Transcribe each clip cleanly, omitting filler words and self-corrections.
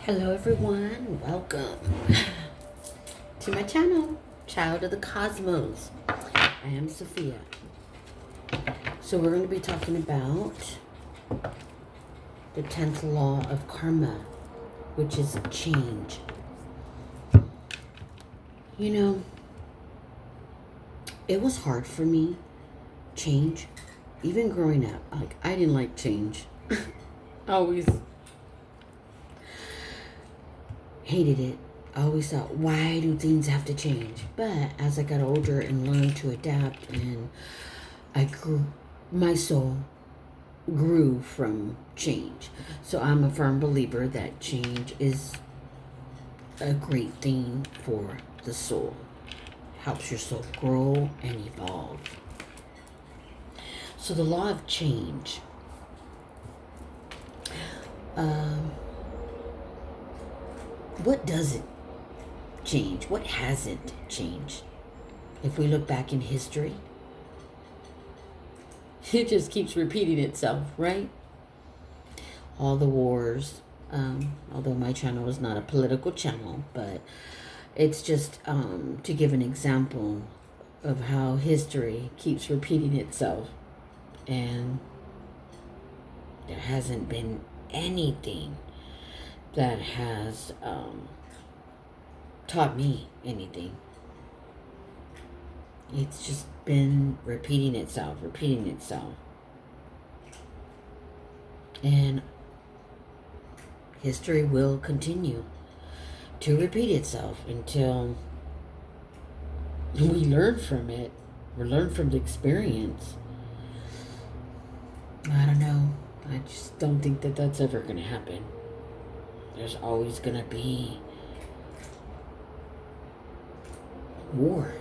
Hello everyone, welcome to my channel, Child of the Cosmos. I am Sophia. So we're going to be talking about the 10th law of karma, which is change. You know, it was hard for me, change, even growing up. Like, I didn't like change. I always hated it. I always thought, why do things have to change? But as I got older and learned to adapt, and my soul grew from change. So I'm a firm believer that change is a great thing for the soul. Helps your soul grow and evolve. So the law of change. What doesn't change? What hasn't changed? If we look back in history, it just keeps repeating itself, right? All the wars, although my channel is not a political channel, but it's just to give an example of how history keeps repeating itself, and there hasn't been anything that has taught me anything. It's just been repeating itself. And history will continue to repeat itself until we learn from it, or learn from the experience. I don't know. I just don't think that that's ever going to happen. There's always going to be war.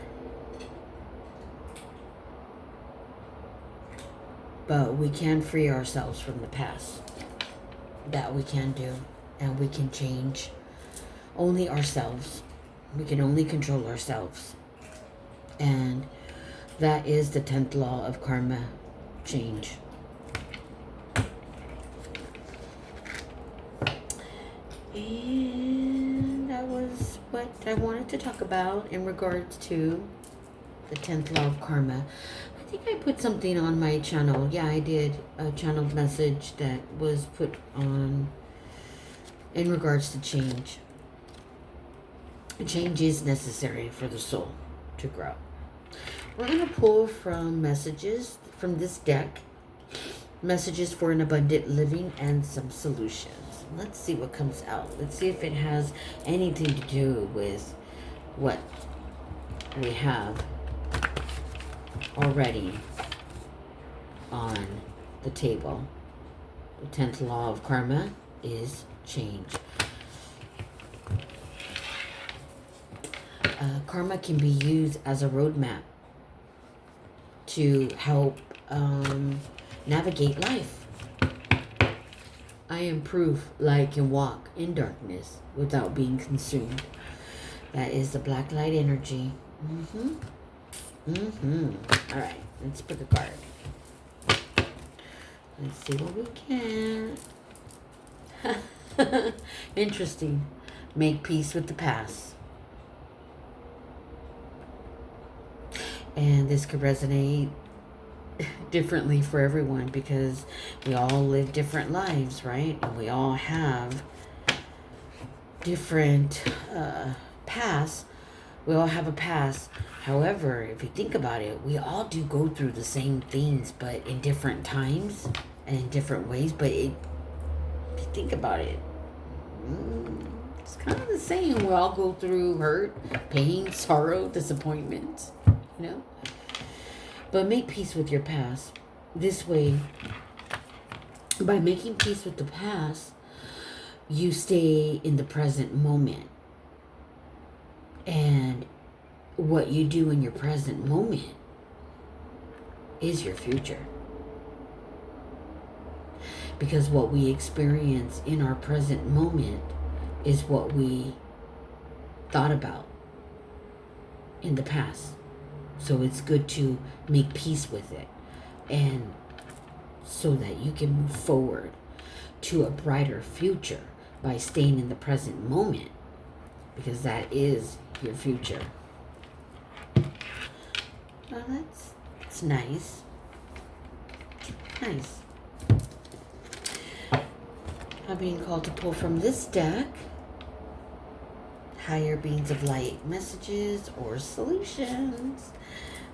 But we can free ourselves from the past. That we can do. And we can change only ourselves. We can only control ourselves. And that is the 10th law of karma, change. And that was what I wanted to talk about in regards to the 10th law of karma. I think I put something on my channel. Yeah, I did a channeled message that was put on in regards to change. Change is necessary for the soul to grow. We're going to pull from messages from this deck. Messages for an abundant living and some solutions. Let's see what comes out. Let's see if it has anything to do with what we have already on the table. The 10th law of karma is change. Karma can be used as a roadmap to help navigate life. I am proof light can walk in darkness without being consumed. That is the black light energy. All right, let's put the card. Let's see what we can. Interesting. Make peace with the past. And this could resonate differently for everyone because we all live different lives, right? And we all have different pasts. We all have a past. However, if you think about it, we all do go through the same things, but in different times and in different ways. But if you think about it, it's kind of the same. We all go through hurt, pain, sorrow, disappointment, you know? But make peace with your past. This way, by making peace with the past, you stay in the present moment. And what you do in your present moment is your future. Because what we experience in our present moment is what we thought about in the past. So it's good to make peace with it, and so that you can move forward to a brighter future by staying in the present moment, because that is your future. Well, that's nice. Nice. I'm being called to pull from this deck higher beings of light messages or solutions.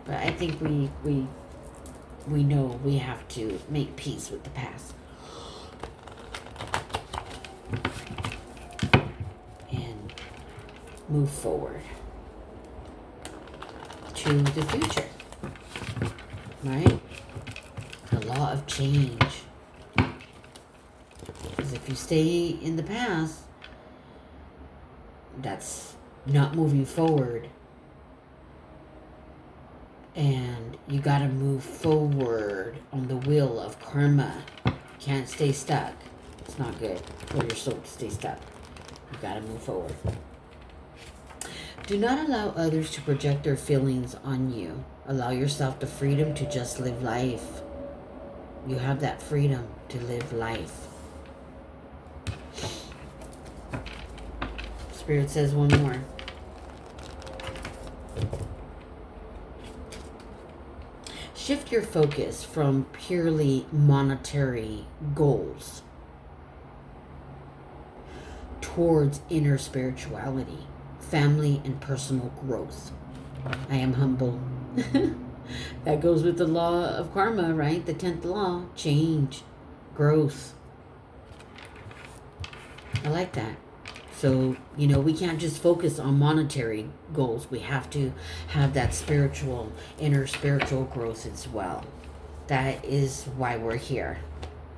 But I think we know we have to make peace with the past. And move forward to the future. Right? The law of change. Because if you stay in the past, that's not moving forward. And you got to move forward on the wheel of karma. Can't stay stuck. It's not good for your soul to stay stuck. You got to move forward. Do not allow others to project their feelings on you. Allow yourself the freedom to just live life. You have that freedom to live life. Spirit says one more. Shift your focus from purely monetary goals towards inner spirituality, family, and personal growth. I am humble. That goes with the law of karma, right? The 10th law, change, growth. I like that. So, we can't just focus on monetary goals. We have to have that inner spiritual growth as well. That is why we're here.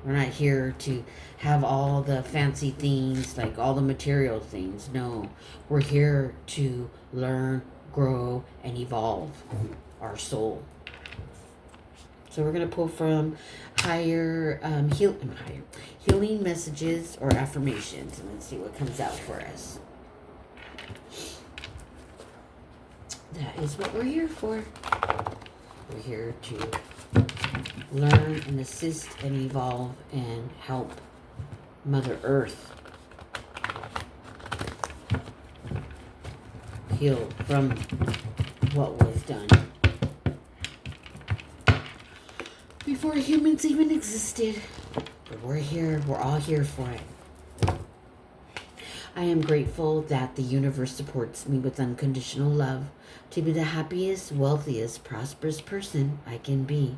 We're not here to have all the fancy things, like all the material things. No, we're here to learn, grow, and evolve our soul. So we're going to pull from higher healing messages or affirmations. And let's see what comes out for us. That is what we're here for. We're here to learn and assist and evolve and help Mother Earth heal from what was done before humans even existed. But we're here. We're all here for it. I am grateful that the universe supports me with unconditional love to be the happiest, wealthiest, prosperous person I can be.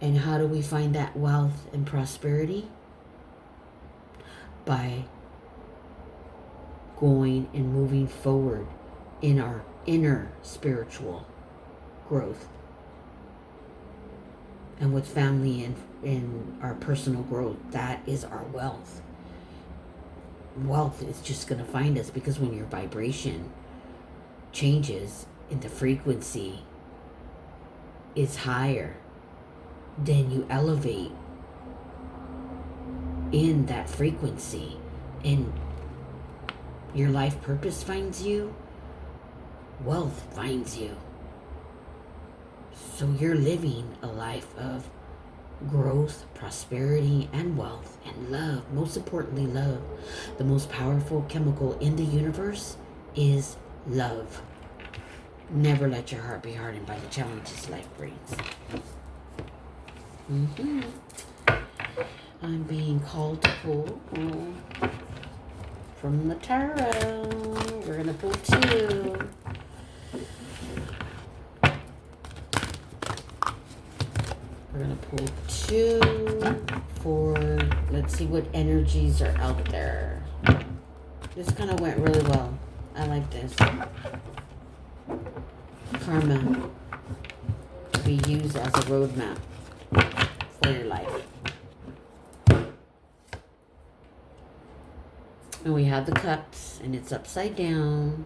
And how do we find that wealth and prosperity? By going and moving forward in our inner spiritual growth. And with family and in our personal growth, that is our wealth. Wealth is just going to find us, because when your vibration changes and the frequency is higher, then you elevate in that frequency, and your life purpose finds you, wealth finds you. So you're living a life of growth, prosperity, and wealth, and love. Most importantly, love. The most powerful chemical in the universe is love. Never let your heart be hardened by the challenges life brings. I'm being called to pull from the tarot. We're going to pull 2. We're going to pull 2 for, let's see what energies are out there. This kind of went really well. I like this. Karma to be used as a roadmap for your life. And we have the cups, and it's upside down.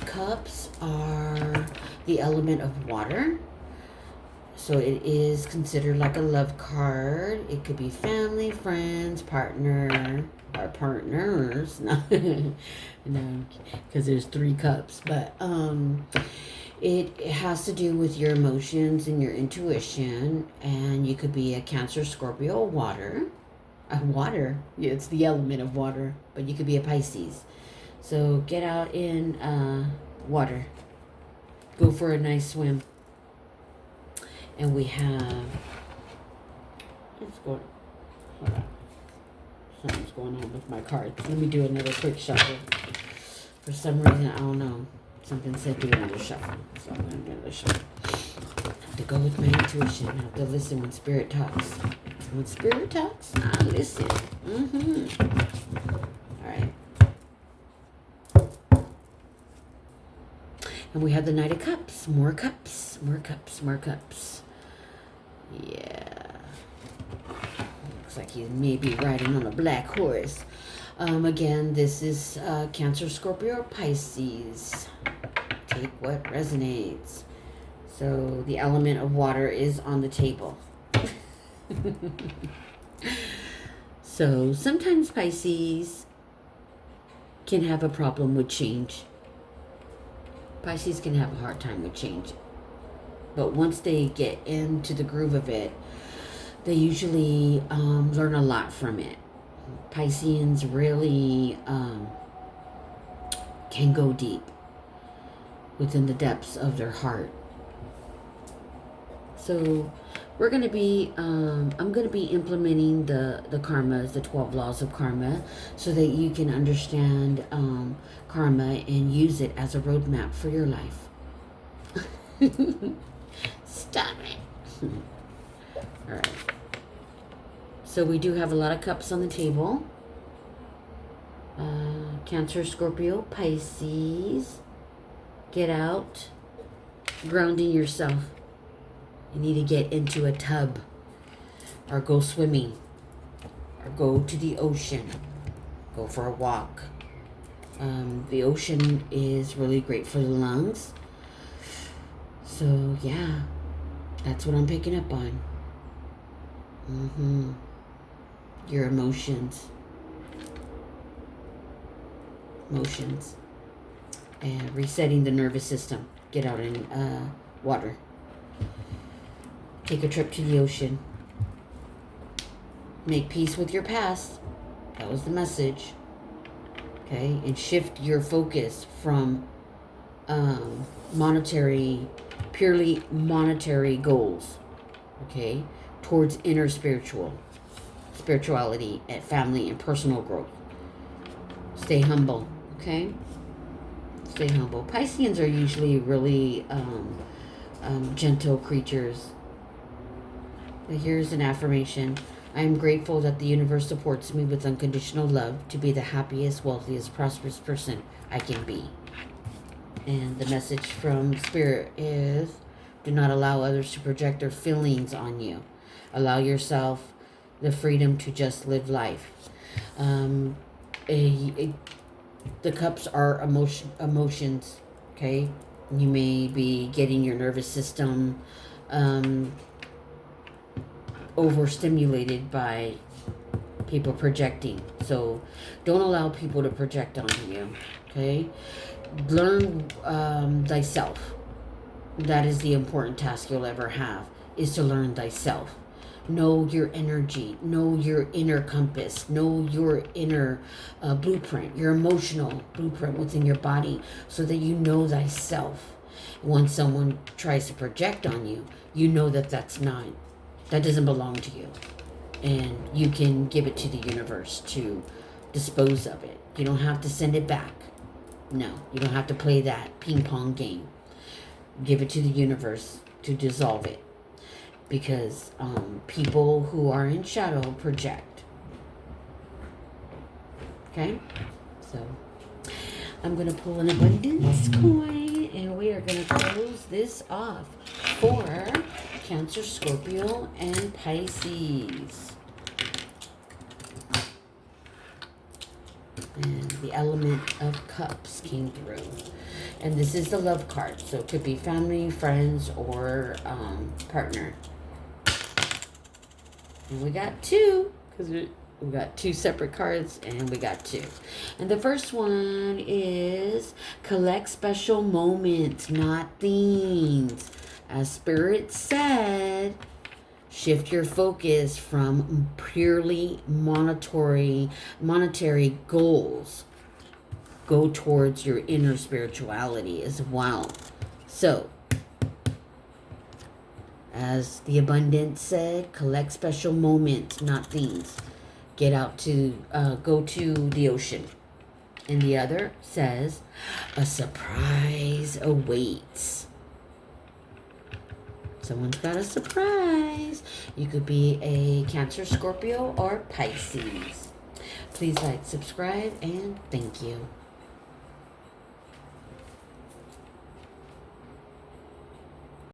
Cups are the element of water. So it is considered like a love card. It could be family, friends, partner, or partners. No, because there's 3 cups. But it has to do with your emotions and your intuition. And you could be a Cancer, Scorpio, water. Water. Yeah, it's the element of water, but you could be a Pisces. So get out in water. Go for a nice swim. And we have, let's go, hold on. Something's going on with my cards. Let me do another quick shuffle. For some reason, I don't know. Something said do another shuffle. So I'm going to do another shuffle. I have to go with my intuition. I have to listen when Spirit talks. When Spirit talks, I listen. All right. And we have the Knight of Cups. More cups. More cups. More cups. Yeah. Looks like he's maybe riding on a black horse. Again, this is Cancer, Scorpio, or Pisces. Take what resonates. So the element of water is on the table. So sometimes Pisces can have a problem with change. Pisces can have a hard time with change. But once they get into the groove of it, they usually learn a lot from it. Pisceans really can go deep within the depths of their heart. So we're going to be, I'm going to be implementing the karmas, the 12 laws of karma, so that you can understand karma and use it as a roadmap for your life. Stop it. All right. So we do have a lot of cups on the table. Cancer, Scorpio, Pisces. Get out. Grounding yourself. You need to get into a tub. Or go swimming. Or go to the ocean. Go for a walk. The ocean is really great for the lungs. So, yeah. That's what I'm picking up on. Your emotions. And resetting the nervous system. Get out in water. Take a trip to the ocean. Make peace with your past. That was the message. Okay? And shift your focus from purely monetary goals. Okay? Towards inner spirituality and family and personal growth. Stay humble. Okay? Stay humble. Pisceans are usually really gentle creatures. But here's an affirmation. I am grateful that the universe supports me with unconditional love to be the happiest, wealthiest, prosperous person I can be. And the message from Spirit is, do not allow others to project their feelings on you. Allow yourself the freedom to just live life. The cups are emotions, okay? You may be getting your nervous system overstimulated by people projecting. So don't allow people to project onto you, okay? Learn thyself. That is the important task you'll ever have, is to learn thyself. Know your energy. Know your inner compass. Know your inner blueprint, your emotional blueprint within your body, so that you know thyself. When someone tries to project on you, you know that that doesn't belong to you. And you can give it to the universe to dispose of it. You don't have to send it back. No, you don't have to play that ping pong game. Give it to the universe to dissolve it. Because people who are in shadow project. Okay? So, I'm going to pull an abundance coin, and we are going to close this off for Cancer, Scorpio, and Pisces. And the element of cups came through. And this is the love card. So it could be family, friends, or partner. And we got two, because we got two separate cards, and we got two. And the first one is collect special moments, not things. As Spirit said, Shift your focus from purely monetary goals. Go towards your inner spirituality as well. So, as the abundance said, collect special moments, not things. Get out to, go to the ocean. And the other says, a surprise awaits. Someone's got a surprise. You could be a Cancer, Scorpio, or Pisces. Please like, subscribe, and thank you.